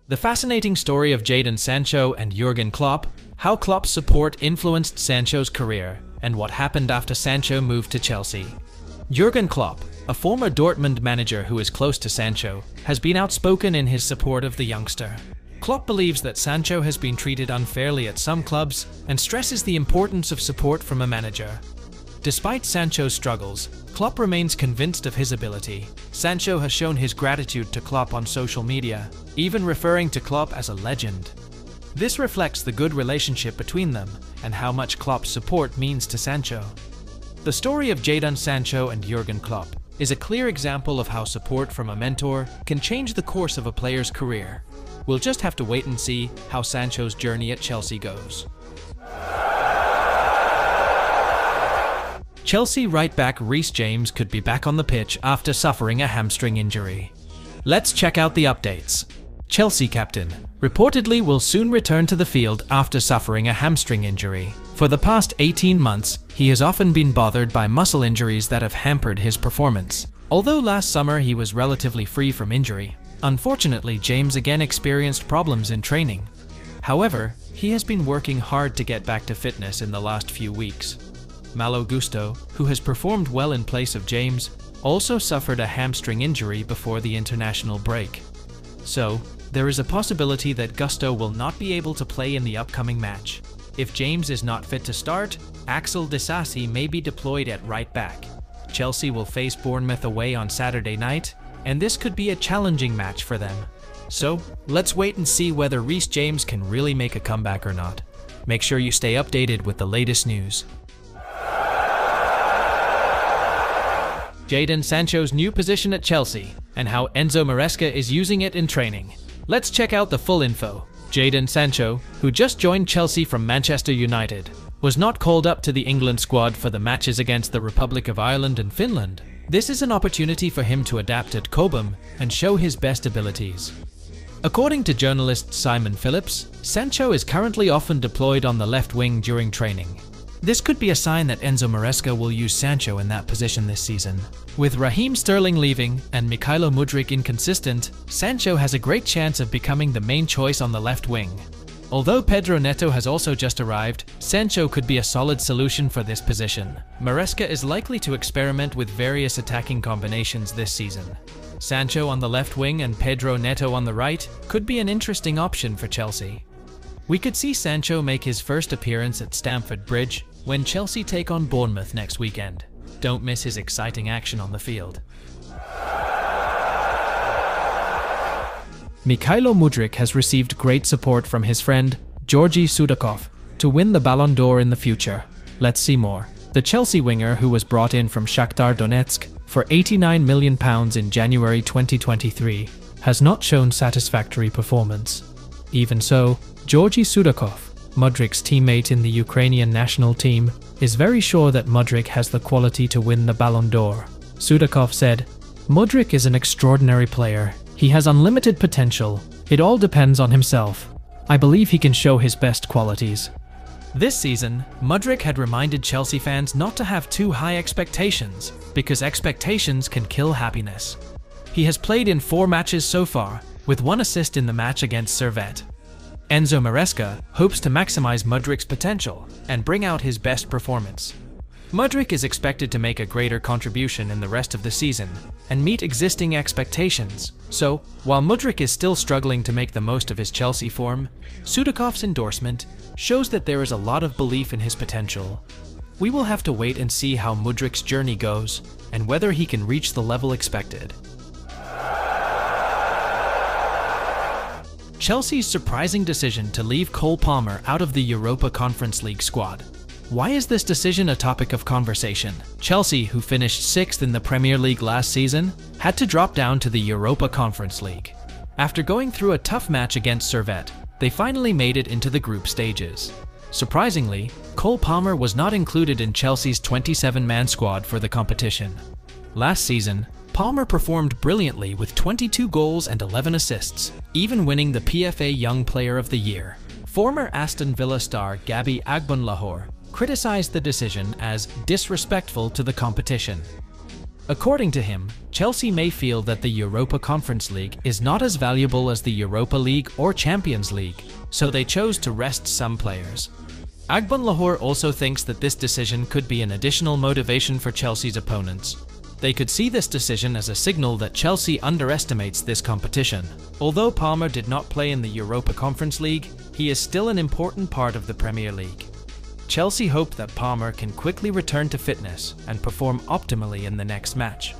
The fascinating story of Jadon Sancho and Jurgen Klopp, how Klopp's support influenced Sancho's career, and what happened after Sancho moved to Chelsea. Jurgen Klopp, a former Dortmund manager who is close to Sancho, has been outspoken in his support of the youngster. Klopp believes that Sancho has been treated unfairly at some clubs and stresses the importance of support from a manager. Despite Sancho's struggles, Klopp remains convinced of his ability. Sancho has shown his gratitude to Klopp on social media, even referring to Klopp as a legend. This reflects the good relationship between them and how much Klopp's support means to Sancho. The story of Jadon Sancho and Jurgen Klopp is a clear example of how support from a mentor can change the course of a player's career. We'll just have to wait and see how Sancho's journey at Chelsea goes. Chelsea right-back Reece James could be back on the pitch after suffering a hamstring injury. Let's check out the updates. Chelsea captain reportedly will soon return to the field after suffering a hamstring injury. For the past 18 months, he has often been bothered by muscle injuries that have hampered his performance. Although last summer he was relatively free from injury, unfortunately James again experienced problems in training. However, he has been working hard to get back to fitness in the last few weeks. Malo Gusto, who has performed well in place of James, also suffered a hamstring injury before the international break. So, there is a possibility that Gusto will not be able to play in the upcoming match. If James is not fit to start, Axel Disasi may be deployed at right back. Chelsea will face Bournemouth away on Saturday night, and this could be a challenging match for them. So, let's wait and see whether Reece James can really make a comeback or not. Make sure you stay updated with the latest news. Jadon Sancho's new position at Chelsea, and how Enzo Maresca is using it in training. Let's check out the full info. Jadon Sancho, who just joined Chelsea from Manchester United, was not called up to the England squad for the matches against the Republic of Ireland and Finland. This is an opportunity for him to adapt at Cobham and show his best abilities. According to journalist Simon Phillips, Sancho is currently often deployed on the left wing during training. This could be a sign that Enzo Maresca will use Sancho in that position this season. With Raheem Sterling leaving and Mykhailo Mudryk inconsistent, Sancho has a great chance of becoming the main choice on the left wing. Although Pedro Neto has also just arrived, Sancho could be a solid solution for this position. Maresca is likely to experiment with various attacking combinations this season. Sancho on the left wing and Pedro Neto on the right could be an interesting option for Chelsea. We could see Sancho make his first appearance at Stamford Bridge when Chelsea take on Bournemouth next weekend. Don't miss his exciting action on the field. Mykhailo Mudryk has received great support from his friend, Georgi Sudakov, to win the Ballon d'Or in the future. Let's see more. The Chelsea winger, who was brought in from Shakhtar Donetsk for £89 million in January 2023, has not shown satisfactory performance. Even so, Georgi Sudakov, Mudryk's teammate in the Ukrainian national team, is very sure that Mudryk has the quality to win the Ballon d'Or. Sudakov said, "Mudryk is an extraordinary player. He has unlimited potential. It all depends on himself. I believe he can show his best qualities." This season, Mudryk had reminded Chelsea fans not to have too high expectations, because expectations can kill happiness. He has played in 4 matches so far, with 1 assist in the match against Servette. Enzo Maresca hopes to maximize Mudryk's potential and bring out his best performance. Mudryk is expected to make a greater contribution in the rest of the season and meet existing expectations. So, while Mudryk is still struggling to make the most of his Chelsea form, Sudakov's endorsement shows that there is a lot of belief in his potential. We will have to wait and see how Mudryk's journey goes and whether he can reach the level expected. Chelsea's surprising decision to leave Cole Palmer out of the Europa Conference League squad. Why is this decision a topic of conversation? Chelsea, who finished 6th in the Premier League last season, had to drop down to the Europa Conference League. After going through a tough match against Servette, they finally made it into the group stages. Surprisingly, Cole Palmer was not included in Chelsea's 27-man squad for the competition. Last season, Palmer performed brilliantly with 22 goals and 11 assists, even winning the PFA Young Player of the Year. Former Aston Villa star Gabby Agbonlahor criticized the decision as disrespectful to the competition. According to him, Chelsea may feel that the Europa Conference League is not as valuable as the Europa League or Champions League, so they chose to rest some players. Agbon Lahore also thinks that this decision could be an additional motivation for Chelsea's opponents. They could see this decision as a signal that Chelsea underestimates this competition. Although Palmer did not play in the Europa Conference League, he is still an important part of the Premier League. Chelsea hope that Palmer can quickly return to fitness and perform optimally in the next match.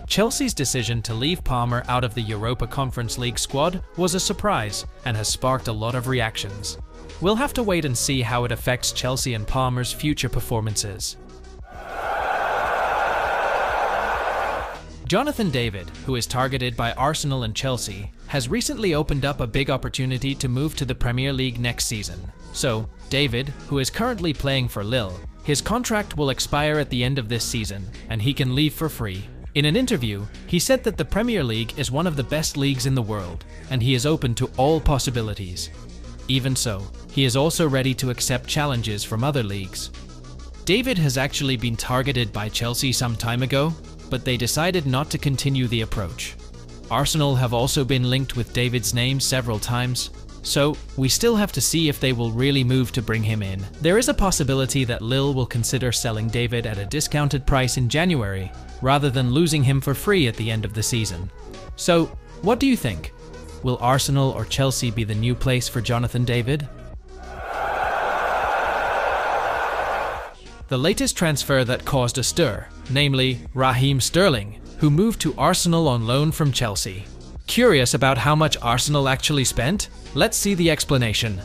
Chelsea's decision to leave Palmer out of the Europa Conference League squad was a surprise and has sparked a lot of reactions. We'll have to wait and see how it affects Chelsea and Palmer's future performances. Jonathan David, who is targeted by Arsenal and Chelsea, has recently opened up a big opportunity to move to the Premier League next season. So, David, who is currently playing for Lille, his contract will expire at the end of this season, and he can leave for free. In an interview, he said that the Premier League is one of the best leagues in the world, and he is open to all possibilities. Even so, he is also ready to accept challenges from other leagues. David has actually been targeted by Chelsea some time ago, but they decided not to continue the approach. Arsenal have also been linked with David's name several times, so we still have to see if they will really move to bring him in. There is a possibility that Lille will consider selling David at a discounted price in January, rather than losing him for free at the end of the season. So, what do you think? Will Arsenal or Chelsea be the new place for Jonathan David? The latest transfer that caused a stir, namely Raheem Sterling, who moved to Arsenal on loan from Chelsea. Curious about how much Arsenal actually spent? Let's see the explanation.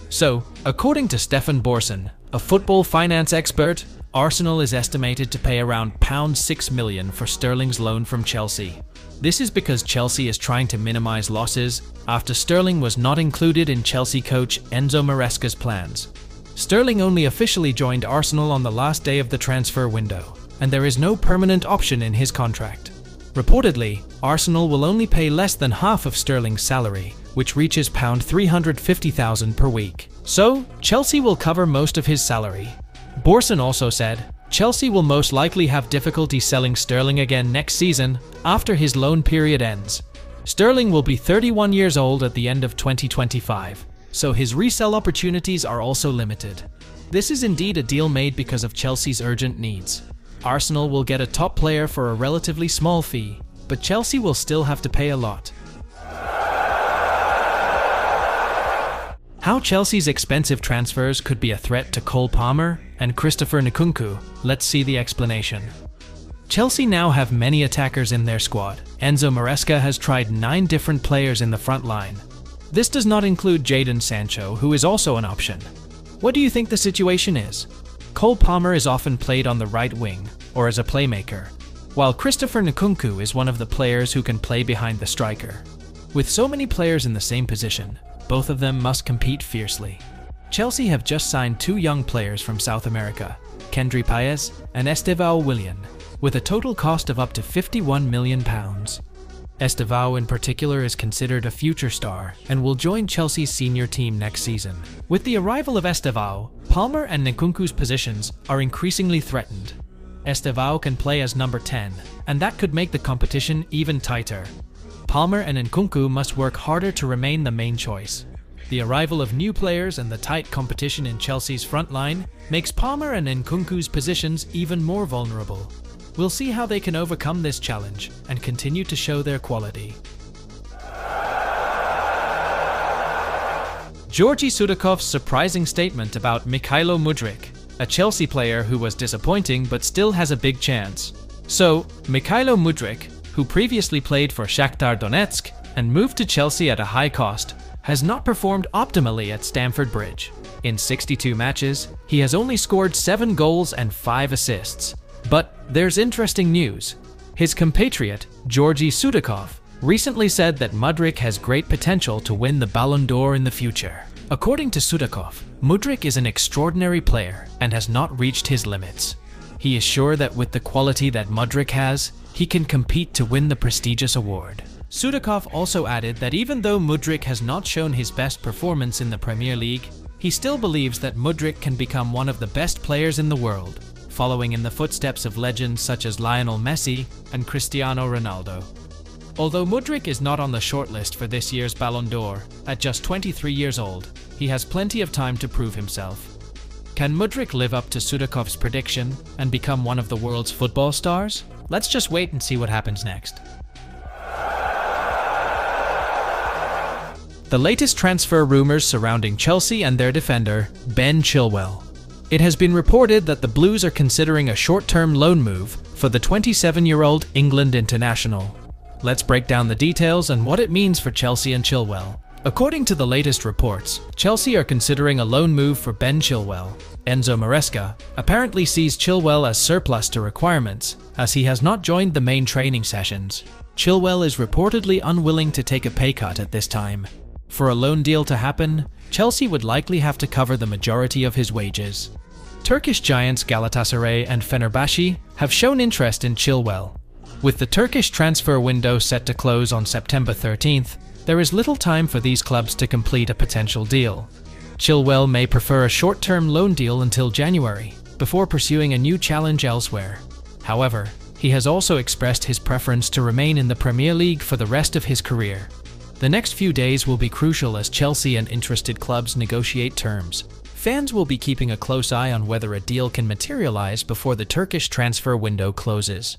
So, according to Stefan Borson, a football finance expert, Arsenal is estimated to pay around £6 million for Sterling's loan from Chelsea. This is because Chelsea is trying to minimize losses after Sterling was not included in Chelsea coach Enzo Maresca's plans. Sterling only officially joined Arsenal on the last day of the transfer window, and there is no permanent option in his contract. Reportedly, Arsenal will only pay less than half of Sterling's salary, which reaches £350,000 per week. So, Chelsea will cover most of his salary. Borson also said, Chelsea will most likely have difficulty selling Sterling again next season after his loan period ends. Sterling will be 31 years old at the end of 2025, so his resale opportunities are also limited. This is indeed a deal made because of Chelsea's urgent needs. Arsenal will get a top player for a relatively small fee, but Chelsea will still have to pay a lot. How Chelsea's expensive transfers could be a threat to Cole Palmer and Christopher Nkunku, let's see the explanation. Chelsea now have many attackers in their squad. Enzo Maresca has tried 9 different players in the front line. This does not include Jadon Sancho, who is also an option. What do you think the situation is? Cole Palmer is often played on the right wing, or as a playmaker, while Christopher Nkunku is one of the players who can play behind the striker. With so many players in the same position, both of them must compete fiercely. Chelsea have just signed 2 young players from South America, Kendry Paez and Estevão Willian, with a total cost of up to £51 million. Estevão in particular is considered a future star and will join Chelsea's senior team next season. With the arrival of Estevão, Palmer and Nkunku's positions are increasingly threatened. Estevão can play as number 10, and that could make the competition even tighter. Palmer and Nkunku must work harder to remain the main choice. The arrival of new players and the tight competition in Chelsea's front line makes Palmer and Nkunku's positions even more vulnerable. We'll see how they can overcome this challenge and continue to show their quality. Georgi Sudakov's surprising statement about Mykhailo Mudryk, a Chelsea player who was disappointing but still has a big chance. So, Mykhailo Mudryk, who previously played for Shakhtar Donetsk and moved to Chelsea at a high cost, has not performed optimally at Stamford Bridge. In 62 matches, he has only scored 7 goals and 5 assists. But there's interesting news. His compatriot, Georgi Sudakov, recently said that Mudryk has great potential to win the Ballon d'Or in the future. According to Sudakov, Mudryk is an extraordinary player and has not reached his limits. He is sure that with the quality that Mudryk has, he can compete to win the prestigious award. Sudakov also added that even though Mudryk has not shown his best performance in the Premier League, he still believes that Mudryk can become one of the best players in the world. following in the footsteps of legends such as Lionel Messi and Cristiano Ronaldo. Although Mudryk is not on the shortlist for this year's Ballon d'Or, at just 23 years old, he has plenty of time to prove himself. Can Mudryk live up to Sudakov's prediction and become one of the world's football stars? Let's just wait and see what happens next. The latest transfer rumors surrounding Chelsea and their defender, Ben Chilwell. It has been reported that the Blues are considering a short-term loan move for the 27-year-old England international. Let's break down the details and what it means for Chelsea and Chilwell. According to the latest reports, Chelsea are considering a loan move for Ben Chilwell. Enzo Maresca apparently sees Chilwell as surplus to requirements, as he has not joined the main training sessions. Chilwell is reportedly unwilling to take a pay cut at this time. For a loan deal to happen, Chelsea would likely have to cover the majority of his wages. Turkish giants Galatasaray and Fenerbahce have shown interest in Chilwell. With the Turkish transfer window set to close on September 13th, there is little time for these clubs to complete a potential deal. Chilwell may prefer a short-term loan deal until January, before pursuing a new challenge elsewhere. However, he has also expressed his preference to remain in the Premier League for the rest of his career. The next few days will be crucial as Chelsea and interested clubs negotiate terms. Fans will be keeping a close eye on whether a deal can materialize before the Turkish transfer window closes.